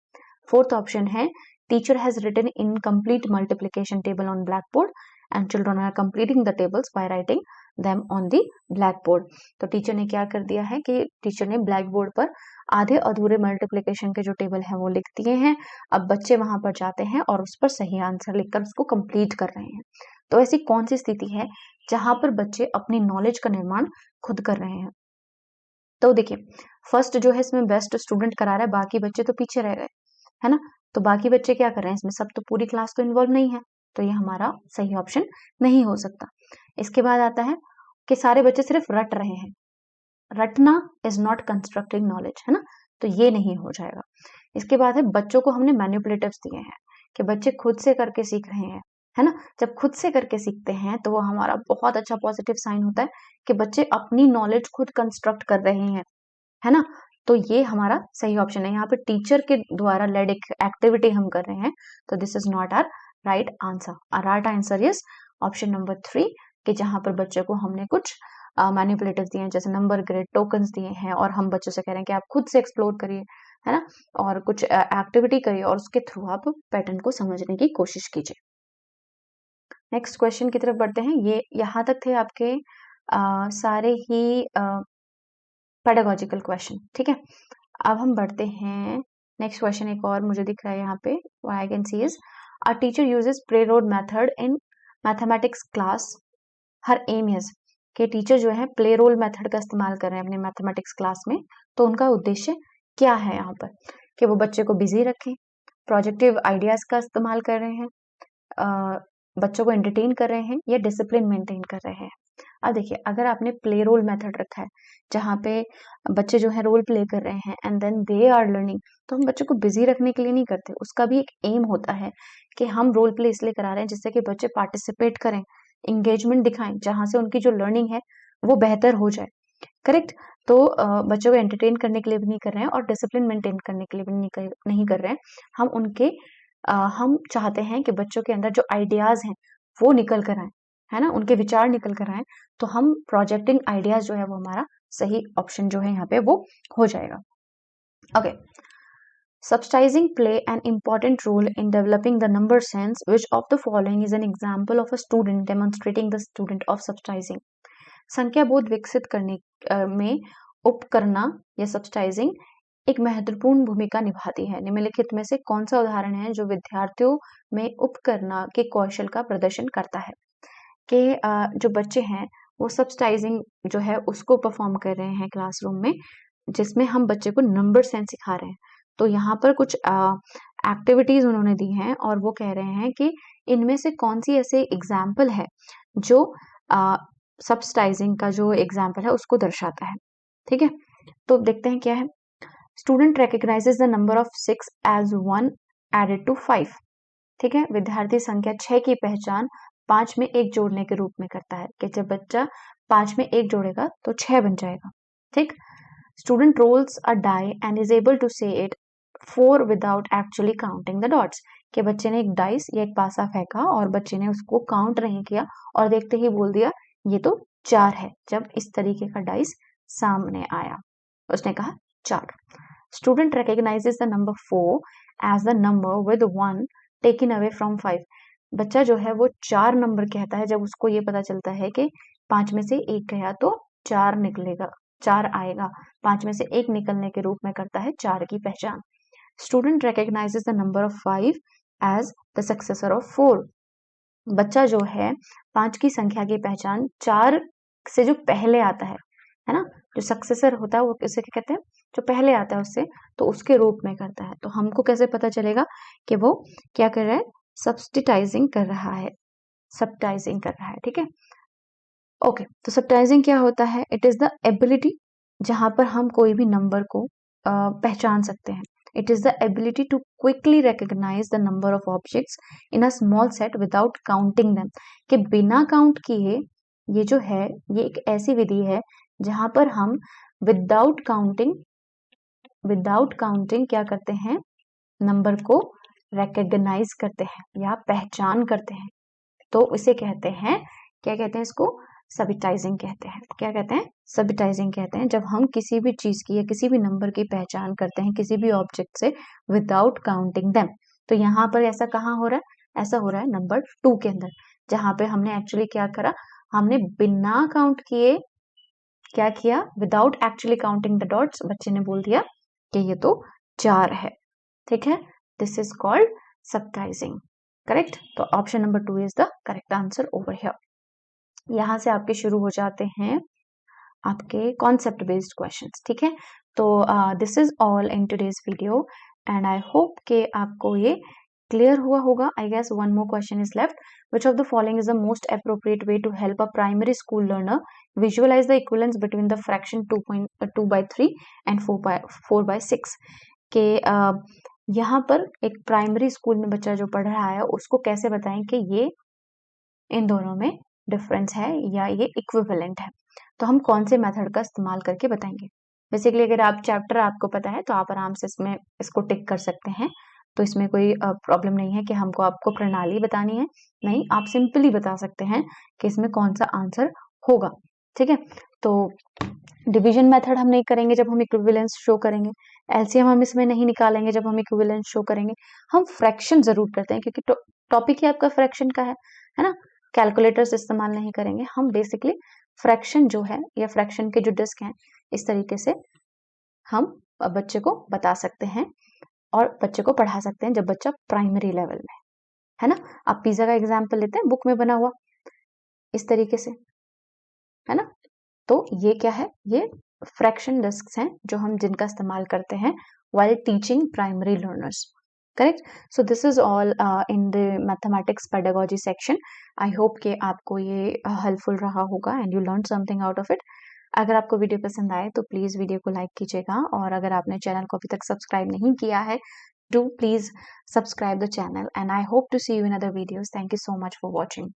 A: फोर्थ ऑप्शन है teacher has written incomplete multiplication table on blackboard and children are completing the tables by writing them on the blackboard। तो टीचर ने क्या कर दिया है कि टीचर ने ब्लैक बोर्ड पर आधे अधूरे मल्टीप्लिकेशन के जो टेबल है वो लिख दिए हैं। अब बच्चे वहां पर जाते हैं और उस पर सही आंसर लिखकर उसको कंप्लीट कर रहे हैं। तो ऐसी कौन सी स्थिति है जहां पर बच्चे अपनी नॉलेज का निर्माण खुद कर रहे हैं? तो देखिए, फर्स्ट जो है इसमें बेस्ट स्टूडेंट करा रहा है, बाकी बच्चे तो पीछे रह गए, है ना। तो बाकी बच्चे क्या कर रहे हैं इसमें, सब तो पूरी क्लास तो इन्वॉल्व नहीं है, तो ये हमारा सही ऑप्शन नहीं हो सकता। इसके बाद आता है कि सारे बच्चे सिर्फ रट रहे हैं। रटना इज नॉट कंस्ट्रक्टिंग नॉलेज, है ना, तो ये नहीं हो जाएगा। इसके बाद है बच्चों को हमने मैनिपुलेटिव्स दिए हैं कि बच्चे खुद से करके सीख रहे हैं, है ना। जब खुद से करके सीखते हैं तो वो हमारा बहुत अच्छा पॉजिटिव साइन होता है कि बच्चे अपनी नॉलेज खुद कंस्ट्रक्ट कर रहे हैं, है ना। तो ये हमारा सही ऑप्शन है। यहाँ पे टीचर के द्वारा लेड एक एक्टिविटी हम कर रहे हैं, तो this is not our right answer. Our right answer is option number 3, कि जहां पर बच्चे को हमने कुछ मैनिपुलेटिव दिए हैं, जैसे नंबर ग्रिड, टोकन्स दिए हैं, और हम बच्चों से कह रहे हैं कि आप खुद से एक्सप्लोर करिए, है ना, और कुछ एक्टिविटी करिए और उसके थ्रू आप पैटर्न को समझने की कोशिश कीजिए। नेक्स्ट क्वेश्चन की तरफ बढ़ते हैं। ये यहाँ तक थे आपके सारे ही पेडागोजिकल क्वेश्चन, ठीक है। अब हम बढ़ते हैं नेक्स्ट क्वेश्चन। एक और मुझे दिख रहा है यहाँ पे, what I can see is a teacher uses play role method in mathematics class, her aim is, के टीचर जो है प्ले रोल मेथड का इस्तेमाल कर रहे हैं अपने मैथमेटिक्स क्लास में, तो उनका उद्देश्य क्या है यहाँ पर, कि वो बच्चे को बिजी रखें, प्रोजेक्टिव आइडियाज का इस्तेमाल कर रहे हैं, बच्चों को एंटरटेन कर रहे हैं, या डिसिप्लिन मेंटेन कर रहे हैं। अब देखिए, अगर आपने प्ले रोल मेथड रखा है जहाँ पे बच्चे जो है रोल प्ले कर रहे हैं and then they are learning, तो हम बच्चों को बिजी रखने के लिए नहीं करते, उसका भी एक एम होता है कि हम रोल प्ले इसलिए करा रहे हैं जिससे कि बच्चे पार्टिसिपेट करें, इंगेजमेंट दिखाएं, जहां से उनकी जो लर्निंग है वो बेहतर हो जाए, करेक्ट। तो बच्चों को एंटरटेन करने के लिए भी नहीं कर रहे हैं और डिसिप्लिन मेंटेन करने के लिए भी नहीं कर रहे हैं। हम चाहते हैं कि बच्चों के अंदर जो आइडियाज हैं वो निकल कर आए, है ना, उनके विचार निकल कर आए, तो हम प्रोजेक्टिंग आइडियाज जो है वो हमारा सही ऑप्शन जो है यहाँ पे वो हो जाएगा। Okay, substizing play an important role in developing the number sense. Which of the following is an example of a student demonstrating the student of substizing? संख्या बोध विकसित करने में उपकरणा या सबस्टाइजिंग एक महत्वपूर्ण भूमिका निभाती है। निम्नलिखित में से कौन सा उदाहरण है जो विद्यार्थियों में उपकरणा के कौशल का प्रदर्शन करता है? कि जो बच्चे हैं वो सबस्टाइजिंग जो है उसको परफॉर्म कर रहे हैं क्लासरूम में, जिसमें हम बच्चे को नंबर सेंस सिखा रहे हैं। तो यहाँ पर कुछ एक्टिविटीज उन्होंने दी हैं और वो कह रहे हैं कि इनमें से कौन सी ऐसे एग्जाम्पल है जो सबस्टाइजिंग का जो एग्जाम्पल है उसको दर्शाता है, ठीक है। तो देखते हैं क्या है। Student recognises the number of 6 as 1 added to 5, ठीक है। विद्यार्थी संख्या 6 की पहचान 5 में 1 जोड़ने के रूप में करता है, कि जब बच्चा 5 में 1 जोड़ेगा तो 6 बन जाएगा, ठीक। Student rolls a die and is able to say it 4 without actually counting the dots, के बच्चे ने एक डाइस या एक पासा फेंका और बच्चे ने उसको काउंट नहीं किया और देखते ही बोल दिया ये तो 4 है, जब इस तरीके का डाइस सामने आया उसने कहा 4। Student recognises the number 4 as the number with 1 taken away from 5, बच्चा जो है वो 4 नंबर कहता है जब उसको ये पता चलता है कि 5 में से 1 गया तो 4 निकलेगा, 4 आएगा, 5 में से 1 निकलने के रूप में करता है 4 की पहचान। Student recognises the number of 5 as the successor of 4, बच्चा जो है 5 की संख्या की पहचान 4 से जो पहले आता है ना, जो सक्सेसर होता है वो किसे कहते हैं, जो पहले आता है उससे, तो उसके रूप में करता है। तो हमको कैसे पता चलेगा कि वो क्या कर रहा है, सबस्टिटाइजिंग कर रहा है, सबटाइजिंग कर रहा है, ठीक है। ओके, तो सबटाइजिंग क्या होता है? इट इज द एबिलिटी जहां पर हम कोई भी नंबर को पहचान सकते हैं। It is the ability to quickly recognise the number of objects in a small set without counting them, कि बिना काउंट किए ये जो है ये एक ऐसी विधि है जहां पर हम विदाउट काउंटिंग क्या करते हैं? नंबर को रिकॉग्नाइज करते हैं या पहचान करते हैं। तो इसे कहते हैं, क्या कहते हैं इसको? सबटाइजिंग कहते हैं। क्या कहते हैं? सबटाइजिंग कहते हैं। जब हम किसी भी चीज की या किसी भी नंबर की पहचान करते हैं किसी भी ऑब्जेक्ट से विदाउट काउंटिंग देम। तो यहाँ पर ऐसा कहाँ हो रहा है? ऐसा हो रहा है नंबर 2 के अंदर, जहां पे हमने एक्चुअली क्या करा? हमने बिना काउंट किए क्या किया? Without actually counting the dots, बच्चे ने बोल दिया कि ये तो 4 है। ठीक है, दिस इज कॉल्ड सबटाइजिंग। करेक्ट? तो option number 2 is the correct answer over here. यहां से आपके शुरू हो जाते हैं आपके कॉन्सेप्ट बेस्ड क्वेश्चंस। ठीक है, तो this is all in today's video and I hope कि आपको ये क्लियर हुआ होगा। I guess one more question is left. Which of the following is the most appropriate way to help a primary school learner visualize the equivalence between the fraction 2/3 and 4/6? के यहाँ पर एक प्राइमरी स्कूल में बच्चा जो पढ़ रहा है उसको कैसे बताएं कि ये इन दोनों में डिफरेंस है या ये इक्विवेलेंट है? तो हम कौन से मेथड का इस्तेमाल करके बताएंगे? बेसिकली अगर आप चैप्टर आपको पता है तो आप आराम से इसमें इसको टिक कर सकते हैं। तो इसमें कोई प्रॉब्लम नहीं है कि हमको आपको प्रणाली बतानी है। नहीं, आप सिंपली बता सकते हैं कि इसमें कौन सा आंसर होगा। ठीक है, तो डिवीजन मेथड हम नहीं करेंगे जब हम इक्विवेलेंस शो करेंगे। एलसीएम हम इसमें नहीं निकालेंगे जब हम इक्विवेलेंस शो करेंगे। हम फ्रैक्शन जरूर करते हैं क्योंकि टॉपिक ही आपका फ्रैक्शन का है ना। कैलकुलेटर्स इस्तेमाल नहीं करेंगे हम। बेसिकली फ्रैक्शन जो है या फ्रैक्शन के जो डिस्क हैं इस तरीके से हम बच्चे को बता सकते हैं और बच्चे को पढ़ा सकते हैं जब बच्चा प्राइमरी लेवल में है ना। आप पिज्जा का एग्जाम्पल लेते हैं, बुक में बना हुआ इस तरीके से, है ना। तो ये क्या है? ये फ्रैक्शन डिस्क्स हैं जो हम जिनका इस्तेमाल करते हैं while teaching primary learners. Correct? So this is all in the mathematics pedagogy section. I hope कि आपको ये हेल्पफुल रहा होगा and you learned something out of it. अगर आपको वीडियो पसंद आए तो प्लीज वीडियो को लाइक कीजिएगा और अगर आपने चैनल को अभी तक सब्सक्राइब नहीं किया है do please subscribe the channel and I hope to see you in other videos. Thank you so much for watching.